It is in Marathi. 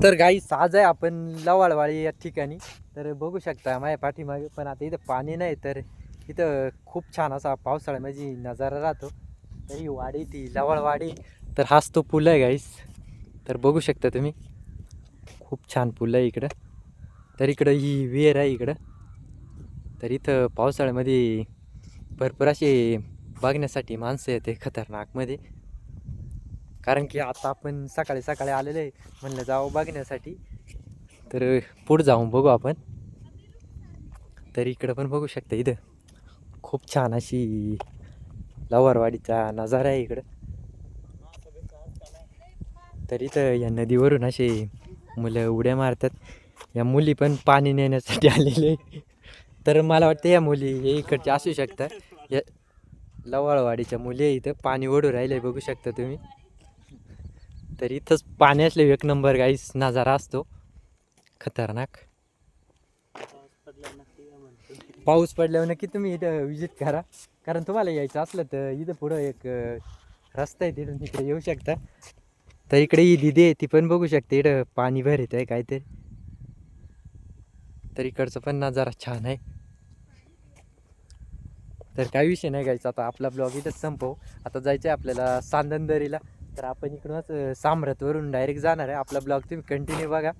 तर गाईस आज आहे आपण लवाळवाडी या ठिकाणी. तर बघू शकता माझ्या पाठीमागे, पण आता इथं पाणी नाही, तर इथं खूप छान असा पावसाळ्यामध्ये नजारा राहतो. तर ही वाडी ती लवाळवाडी, तर हाच तो पूल आहे गाईस. तर बघू शकता तुम्ही, खूप छान पूल आहे इकडं. तर इकडं ही विहीर आहे इकडं. तर इथं पावसाळ्यामध्ये भरपूर असे बघण्यासाठी माणसं येते खतरनाकमध्ये. कारण की आता आपण सकाळी सकाळी आलेले आहे, म्हणलं जावं बघण्यासाठी. तर पुढं जाऊन बघू आपण. तर इकडं पण बघू शकता, इथं खूप छान अशी लवारवाडीचा नजारा आहे इकडं. तर इथं या नदीवरून असे मुलं उड्या मारतात. या मुली पण पाणी नेण्यासाठी आलेले. तर मला वाटतं या मुली हे इकडचे असू शकतात. या लवाळवाडीच्या मुली आहे, इथं पाणी ओढू राहिले बघू शकता तुम्ही. तर इथंच पाणी असले एक नंबर गाईस नजारा असतो खतरनाक. पाऊस पडल्यावर नक्की तुम्ही इथं विजिट करा. कारण तुम्हाला यायचं असलं तर इथं पुढं एक रस्ता आहे, तिथून इकडे येऊ शकता. तर इकडे ही दिदी आहे, ती पण बघू शकते इकडं पाणी भरत आहे काहीतरी. तर इकडचं पण नजारा छान आहे. तर काही विषय नाही घ्यायचा, आता आपला ब्लॉग इथंच संपवू. आता जायचं आहे आपल्याला सांदनदरीला. तर आपण इकडूनच सामरतवरून डायरेक्ट जाणार आहे. आपला ब्लॉग तुम्ही कंटिन्यू बघा.